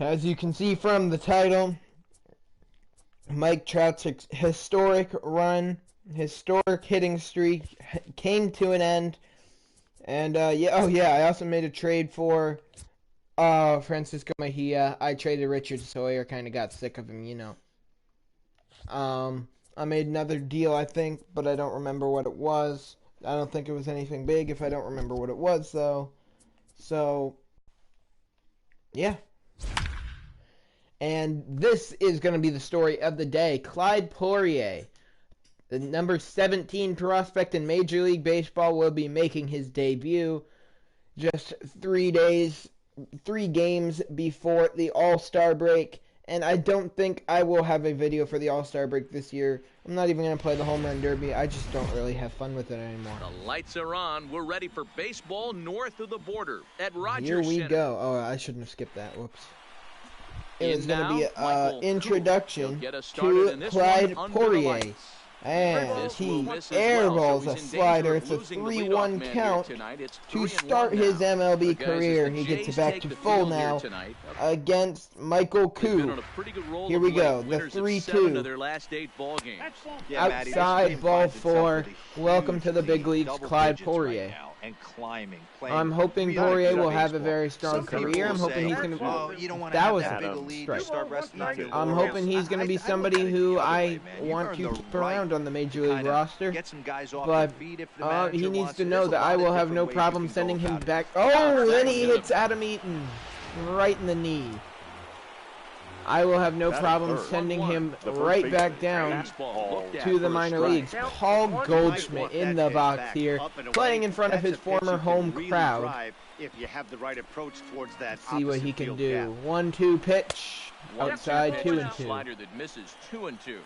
As you can see from the title, Mike Trout's historic hitting streak came to an end. And, I also made a trade for Francisco Mejia. I traded Richard Sawyer, kind of got sick of him, you know. I made another deal, I think, but I don't remember what it was. I don't think it was anything big if I don't remember what it was, though. So, yeah. And this is going to be the story of the day. Clyde Poirier, the number 17 prospect in Major League Baseball, will be making his debut just 3 games before the All-Star break. And I don't think I will have a video for the All-Star break this year. I'm not even going to play the Home Run Derby. I just don't really have fun with it anymore. The lights are on. We're ready for baseball north of the border at Rogers Here we Center. go. Oh, I shouldn't have skipped that. Whoops. It was going to be an introduction to Clyde Poirier. And he airballs a slider. It's a 3-1 count to start his MLB career. He gets it back to full now against Michael Koo. Here we go, the 3-2. Outside ball 4. Welcome to the big leagues, Clyde Poirier. I'm hoping Poirier will have a very strong career. I'm hoping he's going to... That was a strike. I'm hoping he's going to be somebody who I want to keep around on the Major League roster. But he needs to know that I will have no problem sending him back. Oh, then he hits Adam Eaton right in the knee. I will have no problem sending him right back down to the minor leagues. Paul Goldschmidt in the box here, playing in front of his former home crowd. See what he can do. 1-2 pitch, outside 2-2.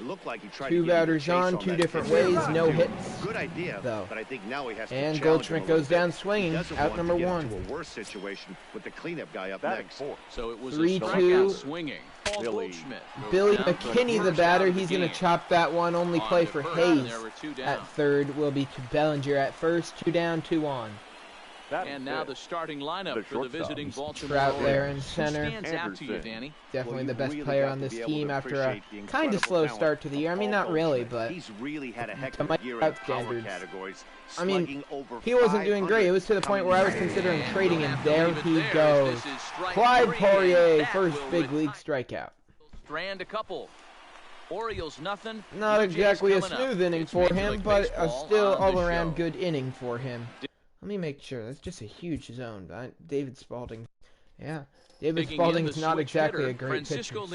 It looked like he tried two batters on, two different ways, no hits. Good idea, though. But I think now he has and to Goldschmidt goes down swinging, out number 1. Into a worse situation with the cleanup guy up next. So it was 3-2. Swinging. Billy McKinney, the batter, he's going to chop that one. Only play for Hayes at third. Will be to Bellinger at first. 2 down, 2 on. And now the starting lineup for the visiting Baltimore. Trout there in center. Stands out to you, Danny? Definitely the best player on this team after a kind of slow start to the year. I mean, not really, but he's really had a heck of a year in power categories. I mean, he wasn't doing great. It was to the point where I was considering trading him. There he goes. Clyde Poirier, first big league strikeout. Strand a couple. Orioles nothing. Not exactly a smooth inning for him, but a still all-around good inning for him. Let me make sure. That's just a huge zone. David Spalding. Yeah. David Spalding's not exactly a great pitcher. So.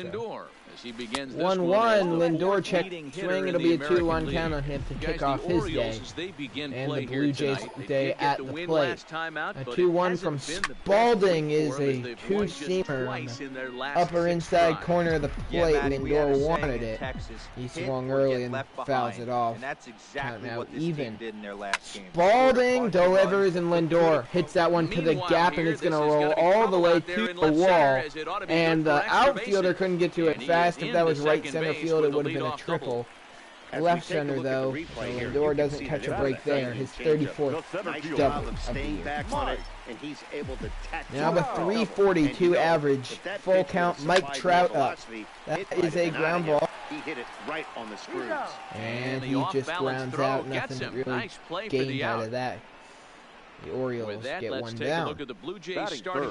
1-1. Lindor check swing. It'll be a 2-1 count on him to kick off his day. And the Blue Jays' day at the plate. A 2-1 from Spalding is a 2-seamer on the upper inside corner of the plate. Lindor wanted it. He swung early and fouls it off. Count now even. Spalding delivers and Lindor hits that one to the gap, and it's going to roll all the way to the wall. And the outfielder couldn't get to it fast. If that was right center field, it would have been a triple. Left center, though, so Lindor doesn't catch a break there. His 34th double of the year. Now the 342 average, full count, Mike Trout up. That is a ground ball. He hit it right on the screws. And he just grounds out. Nothing really gained out of that. The Orioles get one down.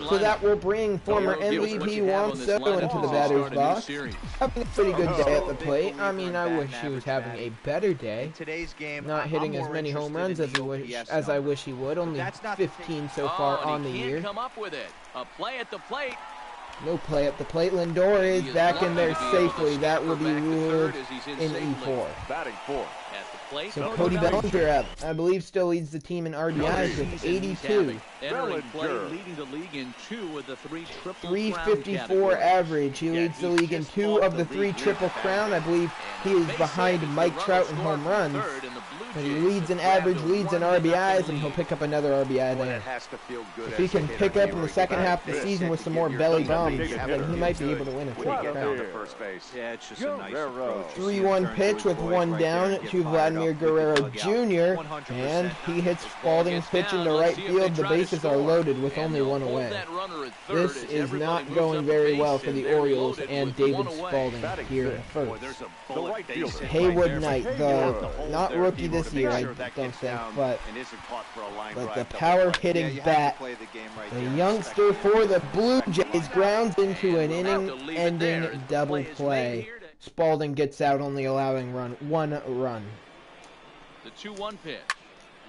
So that will bring former MVP Juan Soto into the batter's box. Having a pretty good day at the plate. I mean, I wish he was having a better day. Not hitting as many home runs as I wish he would. Only 15 so far on the year. No play at the plate. Lindor is back in there safely. That will be ruled in E4. So Cody Bellinger up. I believe still leads the team in RBIs with 82. 354 average. He leads the league in 2 of the 3 Triple Crown. I believe he is behind Mike Trout in home runs. But he leads in average, leads in RBIs, and he'll pick up another RBI there. If he can pick up in the second half of the season with some more belly bombs, then he might be able to win a triple crown. Yeah, it's just a nice 3-1 pitch with one down to Vladimir Guerrero Jr. And he hits Spalding's pitch into right field. The bases are loaded with only one away. This is not going very well for the Orioles and David Spalding here at first. Haywood Knight, not rookie this year, I don't think, but the power hitting bat, the youngster for the Blue Jays, grounds into an inning-ending double play. Spalding gets out, only allowing one run. The 2-1 pitch.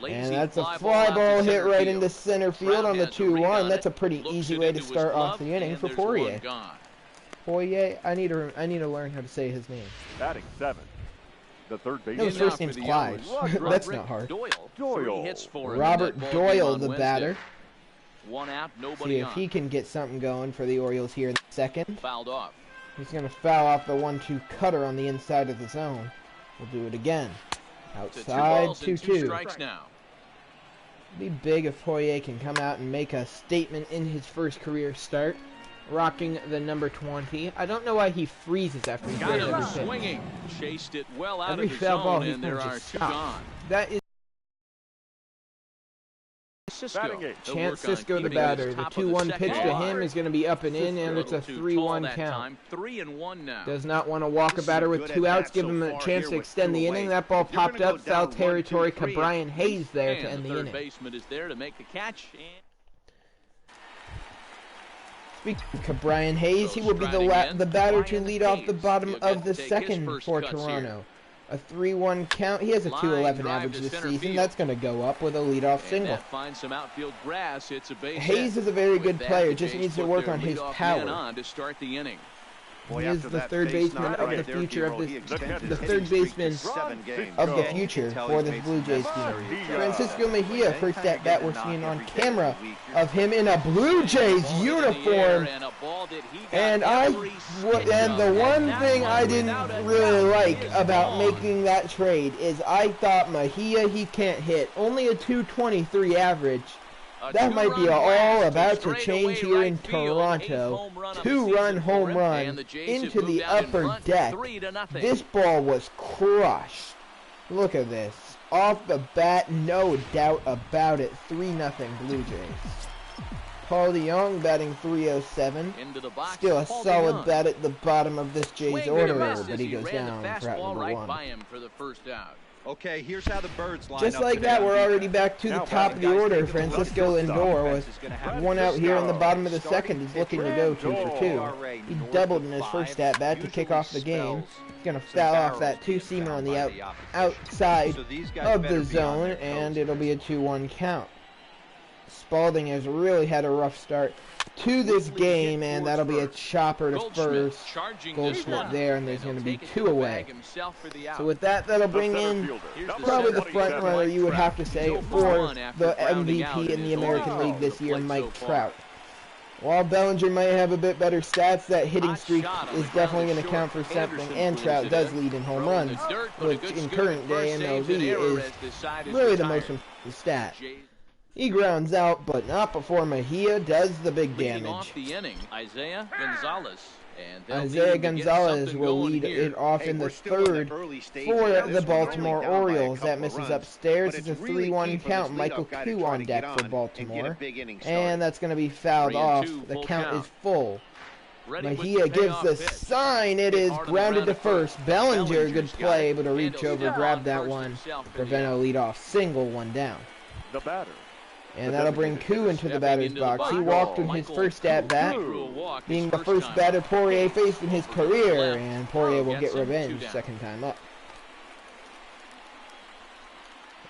And that's a fly ball hit right into center field on the 2-1. That's a pretty easy way to start off the inning for Poirier. Poirier, I need to learn how to say his name. Batting 7. The third baseman. No, his first name's Clyde. That's not hard. Doyle. Robert Doyle, the batter. 1 out, nobody See if on. he can get something going for the Orioles here in the second. Fouled off. He's going to foul off the 1-2 cutter on the inside of the zone. We'll do it again. Outside, 2-2. It'd be big if Poirier can come out and make a statement in his first career start. Rocking the number 20. I don't know why he freezes after he Got throws him every swinging. Chased it well out every of the foul ball zone, he and there throws are just 2 stops. gone. That is Cisco. Chance Cisco, the batter. The 2-1 pitch to him is going to be up and in, and it's a 3-1 count. 3-1 now. Does not want to walk a batter with 2 outs. Give him a chance to extend the inning. That ball popped up. Foul territory. Cabrian Hayes there to end the inning. Baseman is there to make the catch. Speaking of Cabrian Hayes, he will be the batter to lead off the bottom of the second for Toronto. A 3-1 count. He has a 2.11 average this season. That's going to go up with a leadoff single. Hayes is a very good player. Just needs to work on his power. He is the third baseman of the future of the third baseman of the future for the Blue Jays team. Francisco Mejia, first at bat we're seeing on camera of him in a Blue Jays uniform. And the one thing I didn't really like about making that trade is I thought Mejia, he can't hit. Only a 223 average. That might be all about to change here in Toronto. 2-run home run into the upper deck. This ball was crushed. Look at this. Off the bat, no doubt about it. 3-0 Blue Jays. Paul DeYoung batting .307. Still a solid bat at the bottom of this Jays order, but he goes down for out number 1. Okay, here's how the Birds line Just like that, we're already back to the top of the order. Francisco Lindor with 1 out here in the bottom of the second. He's looking to go 2 for 2. He doubled in his first at bat to kick off the game. He's going to foul off that 2-seamer on the outside of the zone, and it'll be a 2-1 count. Spalding has really had a rough start to this game, and that'll be a chopper to first. Goldschmidt there, and there's going to be 2 away. So with that, that'll bring in probably the front runner, you would have to say, for the MVP in the American League this year, Mike Trout. While Bellinger might have a bit better stats, that hitting streak is definitely going to count for something, and Trout does lead in home runs, which in current day MLB is really the most important stat. He grounds out, but not before Mejia does the big damage. Isaiah Gonzalez will lead it off in the third for the Baltimore Orioles. That misses upstairs. It's a 3-1 count. Michael Koo on deck for Baltimore. And that's going to be fouled off. The count is full. Mejia gives the sign. It is grounded to first. Bellinger, good play, able to reach over, grab that one. Prevent a leadoff single, 1 down. The batter. And that'll bring Koo into the batter's box. He walked in his first at-bat, being the first batter Poirier faced in his career, and Poirier will get revenge second time up.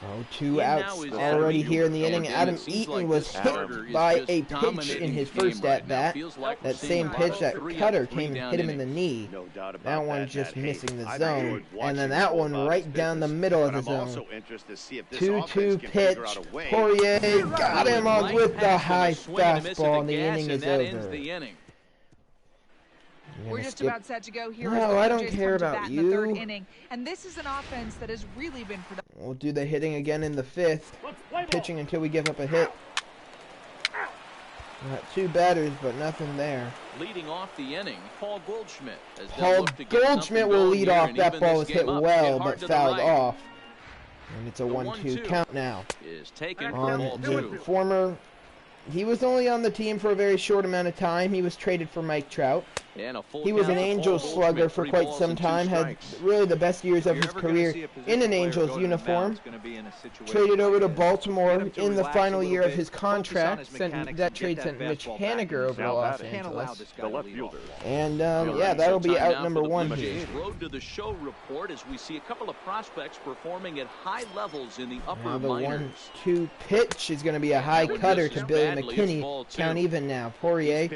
Oh, 2 outs already here in the inning. Adam Eaton was hit by a pitch in his first at-bat. That same pitch, that cutter, came and hit him in the knee. That one just missing the zone. And then that one right down the middle of the zone. 2-2 pitch. Poirier got him on with the high fastball, and the inning is over. We're just about set to go here. No, I don't care about you. And this is an offense that has really been productive. We'll do the hitting again in the 5th. Pitching until we give up a hit. Got 2 batters, but nothing there. Leading off the inning, Paul Goldschmidt. Paul Goldschmidt will lead off. That ball was hit well, but fouled off. And it's a 1-2 count now. Is taken on the former. He was only on the team for a very short amount of time. He was traded for Mike Trout. He was an Angels slugger for quite some time, had really the best years of his career in an Angels uniform. Traded over to Baltimore in the final year of his contract. That trade sent Mitch Haniger over to Los Angeles. And yeah, that'll be out number 1 here. Road to the show report as we see a couple of prospects performing at high levels in the upper now the minors. 1-2 pitch is going to be a high cutter to Billy McKinney. Count even now. Poirier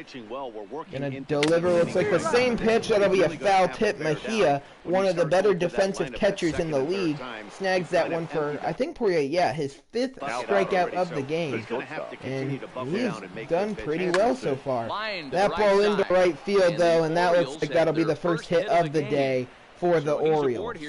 going to deliver. Looks like the same pitch. That'll be a foul tip. Mejia, one of the better defensive catchers in the league, snags that one for, I think Poirier, yeah, his 5th strikeout of the game. And he's done pretty well so far. That ball into right field, though, and that looks like that'll be the first hit of the day for the Orioles. So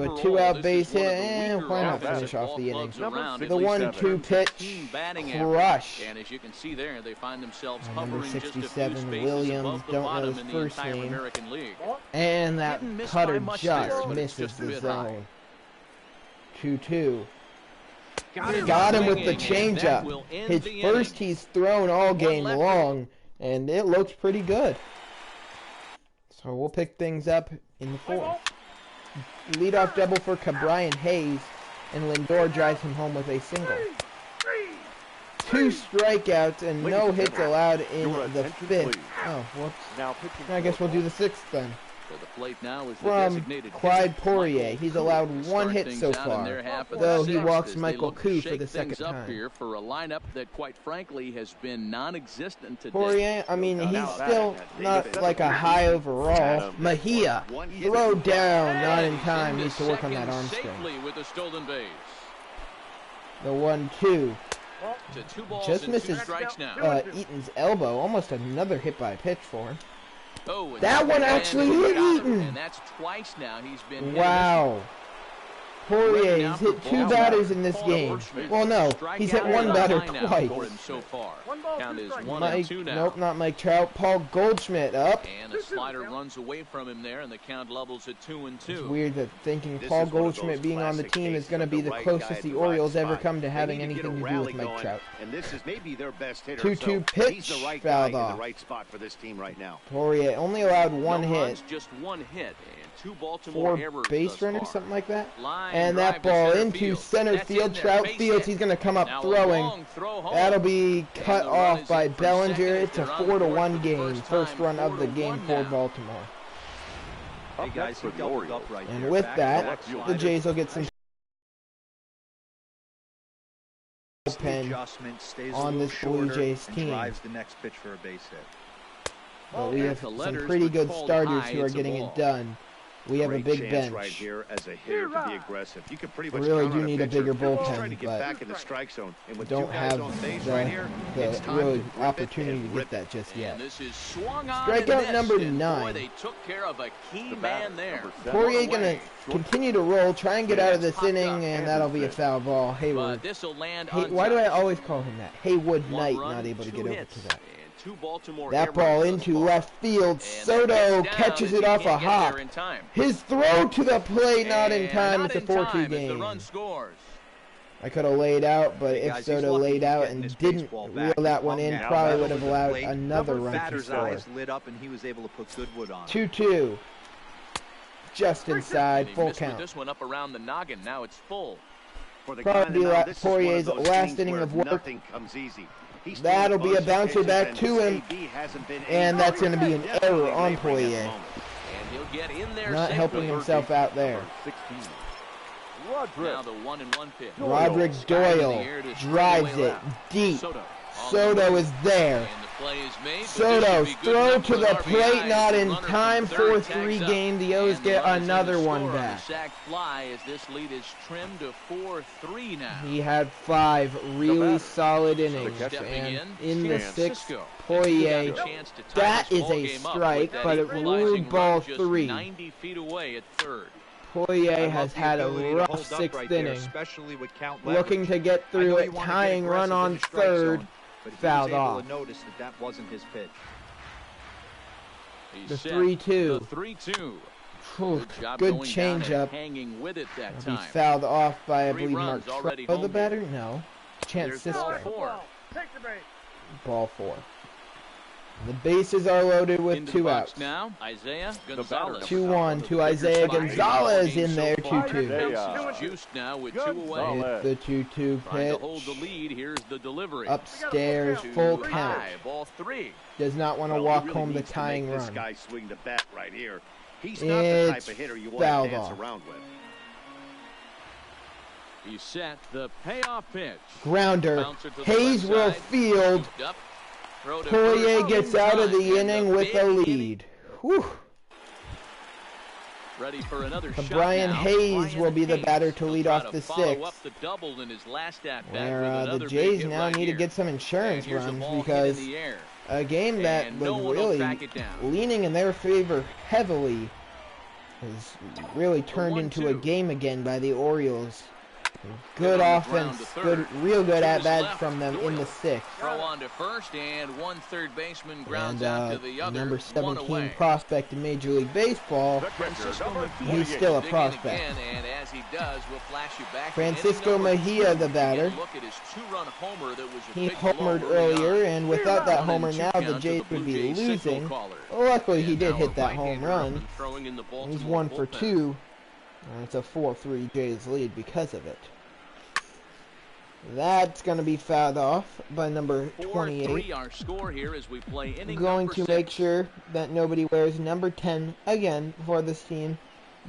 a 2-out base hit, and why not finish off the inning? The 1-2 pitch, crush. And as you can see there, they find themselves number 67, Williams, don't know his first name. And that cutter just misses the zone. 2-2. Got him with the changeup. His first he's thrown all game long, and it looks pretty good. So we'll pick things up in the 4th. Leadoff double for Cabrian Hayes, and Lindor drives him home with a single. 2 strikeouts and no hits allowed in the 5th. Oh, whoops. I guess we'll do the 6th then. The plate now is from Clyde Poirier. He's allowed 1 hit so far, though he walks Michael Koo for the 2nd time. Here for a lineup that, quite frankly, has been non-existent today. Poirier, I mean, he's still not like a high overall. Mejia, throw down, not in time. Needs to work on that arm swing. With a stolen base. The 1-2. Just misses Eaton's elbow. Almost another hit by pitch for him. Oh, that one actually hit Eaton. And that's twice now he's been wow. Poirier's hit 2 batters in this game. Well, no, he's hit 1 batter twice. So far. Count is 1-2 now. Nope, not Mike Trout. Paul Goldschmidt up. And the slider runs away from him there, and the count levels at 2-2. It's weird that thinking Paul Goldschmidt being on the team is going to be the closest the Orioles ever come to having anything to do with Mike Trout. 2-2 pitch, fouled off. Poirier only allowed 1 hit. Just 1 hit. 2 Baltimore 4 base runners, something like that. And that ball into center field. Trout fields. He's going to come up throwing. That'll be cut off by Bellinger. It's a 4-1 game. First run of the game for Baltimore. And with that, the Jays will get some pen on this Blue Jays team. But we have some pretty good starters who are getting it done. We have a big bench. Right here as a hitter to be aggressive. You can pretty much we really do need a bigger bullpen, but don't have the really opportunity to get that just yet. Strikeout number 9. Boy, they took care of a key man there. Poirier gonna continue to roll, try and get out of this inning, and that'll be a foul ball. Haywood. Why do I always call him that? Haywood Knight not able to get over to that. That ball into left field. Soto catches it off a hop. His throw to the plate not in time. It's a 4-2 game. I could have laid out, but if Soto laid out and didn't reel that one in, probably would have allowed another run to score. 2-2. Just inside, full count. This one up around the noggin. Now it's full. Probably Poirier's last inning of work. That'll be a bouncer back to him, and that's going to be an error on Poirier. Not helping himself out there. Roderick Doyle drives it deep. Soto is there. Soto throw to the plate, not in time. 4-3 game. The O's get another one back. He had 5 really solid innings, and in the 6th, Poirier, that is a strike, but it ruled ball 3. Poirier has had a rough sixth inning. Especially with count Looking to get through it, tying run on third, fouled off. Notice that wasn't his pitch. The 3-2. The 3-2. Good changeup. Hanging with it that He's time. fouled off by, I believe, Mark already Trout, the batter? No. Chance Ball Cisco. 4. Ball 4. The bases are loaded with 2 outs. Now, Isaiah Gonzalez. 2-1 to Isaiah Gonzalez in there, 2-2. Juiced now with 2 away. Hit the 2-2 Trying to hold the pitch. lead. Here's the delivery. Upstairs, full Too count. high. Ball 3. Does not want to Well, walk he really home the needs to tying make this run. guy swing the bat right here. He's not the type It's of hitter you want fouled to dance off. around with. He set the payoff pitch. Grounder. Bouncer to the Hayes left will side. field. Scooped up. Throw to Poirier first. gets out of the And inning with a big lead. Whew. Ready for another shot Brian now. Hayes Brian will be the Hayes batter to will lead try off to the follow 6th. up the double in his last at bat Where with the another Jays big hit now right need here. to get some insurance And here's a runs ball hit in because the air. a game that And was no one will really track it down. leaning in their favor heavily has really turned into a 1-2. game again by the Orioles. Good Hit on the ground offense, to good, third. real good To at his bats left, from them in the Doyle. 6th. Throw on to first, and one third baseman grounds And out to the other. number 1 17 away. prospect in Major League Baseball. Francisco He's Mejia still a digging prospect. again, and as he does, we'll flash you back to Francisco inning number Mejia, 2. the batter. Again, look at his 2-run homer that was a He big blow homered early earlier, on. and without that 1-2 homer now, the count to Jays Blue would be Jays signal losing. caller. Luckily, he And did now hit a that home right-hander up run. and throwing in the He's Baltimore 1 for bullpen. 2. It's a 4-3 Jays lead because of it. That's going to be fouled off by number 28. 4-3 our score here as we play inning Going number to 6. make sure that nobody wears number 10 again for this team.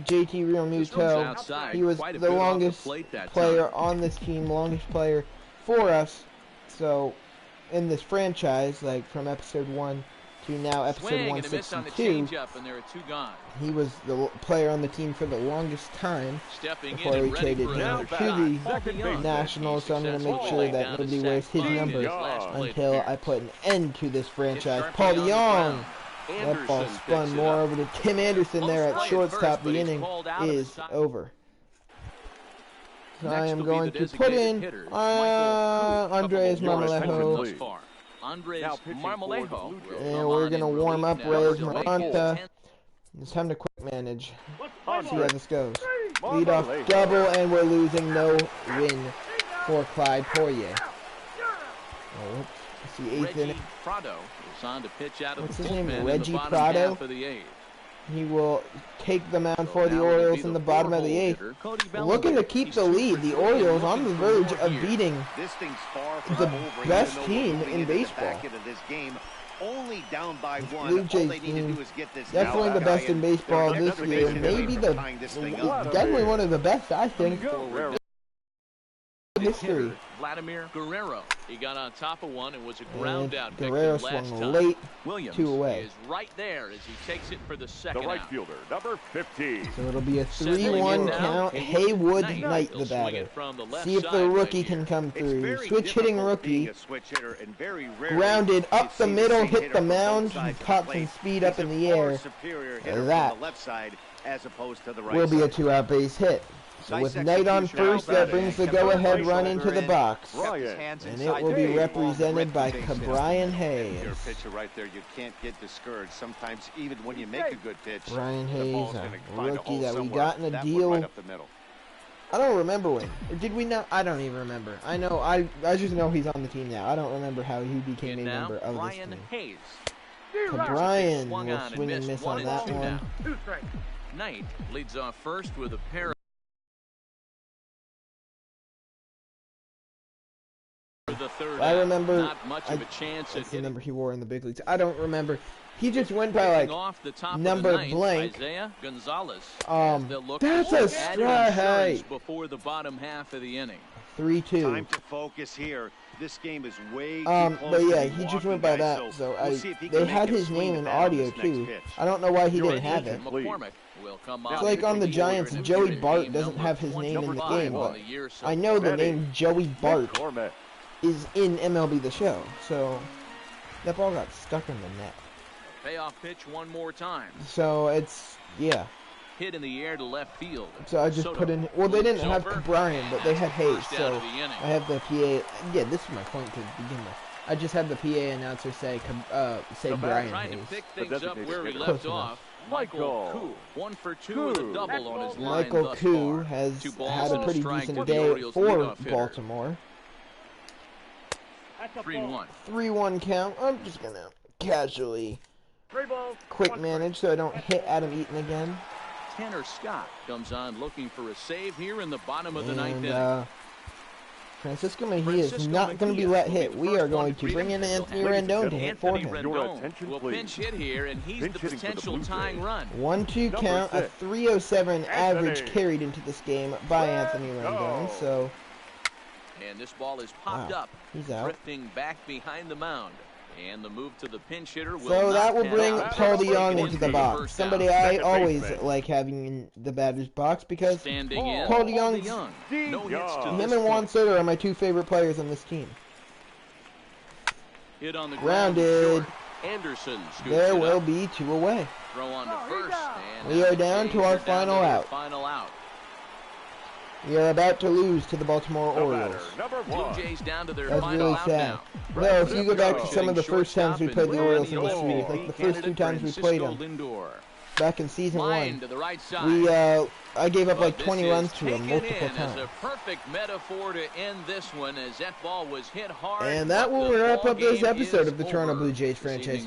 JT Real This one's Muto. outside, He was quite a the bit off longest plate that player time. on this team, longest player for us. So, in this franchise, like from episode 1 to now episode Swing and a miss on the 162, changeup, and there are 2 gone. he was the player on the team for the longest time Stepping before in we and ready traded for him another to shot. the Second base. Nationals. So I'm going to make sure that nobody wears his number until I put an end to this franchise. Paul DeYoung. That ball spun more over to Tim Anderson there at shortstop. The inning is over. So I am going to put in Andres Marmolejo. Andres Marmolejo. And we're going to warm up Reyes Maranta. It's time to quick manage. See how this goes. Lead off double, and we're losing. No win for Clyde Poirier. Oh, whoops. It's the 8th inning. Prado is on to pitch out of What's the his name? bullpen in Reggie the bottom Prado? half of the 8th. He will take the mound for the Now it'll Orioles be in the bottom of the 8th. Looking to keep the lead. The Orioles on the verge of beating This thing's far from the over, best even though team we're moving in into the baseball. back end of this game, only down by one. Blue All Jays they need to team, do is get this definitely now the best guy in baseball They're this year. basically Maybe tying this thing up. definitely one of the best, I think, in history. Vladimir Guerrero. He got on top of one and was a ground out victim Guerrero last swung time. late, Williams 2 away. is right there as he takes it for the The second right out. fielder, number 15. So it'll be a Settling 3-1 in now, count. Haywood Haywood Knight. Knight, He'll the swing batter. it from the left See if the side rookie right can here. come It's through. very Switch hitting difficult being rookie. a switch hitter, and very rarely Grounded you up the see middle, same hit hitter the from both mound, sides of the caught some plate. speed up He's in the a far air. superior hitter That from the left side as opposed to the right Will be a side. 2-out base hit. So with Knight on first, that brings the go-ahead run into the box. And it will be represented by Brian Hayes. Your pitcher right there, you can't get discouraged. Sometimes even when you make a good pitch, Brian the Hayes, ball's a gonna find a rookie hole that we somewhere. got in a That one deal. right up the middle. I don't remember when. Or did we not? I don't even remember. I know. I just know he's on the team now. I don't remember how he became a And now, member of this Brian team. Hayes. So Brian Swung will on and swing and missed miss on that 1-2 one. now. Knight leads off first with a pair of the third I out. remember. Not much of a chance at That's the hitting. number he wore in the big leagues. I don't remember. He just went by like Off the top number of the ninth, blank. Isaiah Gonzalez. That's a strike. Before the bottom half of the inning. 3-2. Time to focus here. This game is way too But close to yeah, be he just walking went by guys, that. So we'll see if he they can had make his him swing name the in bat on audio this next too. pitch. I don't know why he You're didn't have it. McCormick will come It's on like on the for Giants, the Joey game Bart number doesn't have his name in the 25 game, on but the year so I know the far. name Joey Bart McCormick. is in MLB The Show. So that ball got stuck in the net. Payoff pitch one more time. So it's, yeah. hit in the air to left field. So I just put in. Well, they didn't have Brian, but they had Hayes. So I have the PA. Yeah, this is my point to begin with. I just had the PA announcer say Brian Trying Hayes. to pick things up where we left off. Michael Koo, 1 for 2 with a double on his line Michael thus Koo far. has 2 balls had a and pretty strike decent to the day Orioles for leadoff hitter. Baltimore. 3-1. 3-1 count. I'm just gonna casually quick manage so I don't hit Adam Eaton again. Tanner Scott comes on looking for a save here in the bottom of the ninth inning. Francisco Mejia is not going to be let hit. We are going to bring in Anthony Rendon to hit for him. Rendon will pinch hit here, and he's the potential tying run. 1-2 count, a 307 average carried into this game by Anthony Rendon. So, and this ball is popped up, he's out. Drifting back behind the mound. And the move to the pinch hitter will so that will bring Paul DeYoung into the box. Somebody I always like having in the batter's box because Paul DeYoung, him and Juan Soto are my 2 favorite players on this team. Hit on the grounded. Anderson there will be 2 away. Throw on to first. And we are down to our final out. We are about to lose to the Baltimore Orioles. Blue Jays down to their That's really sad. No, if you go back to some of the first times we played the Orioles in the series, like the first 2 times we played them, back in season 1, I gave up like 20 runs to them multiple times. A perfect metaphor to end this one as that ball was hit hard. And that will wrap up this episode of the Toronto Blue Jays franchise.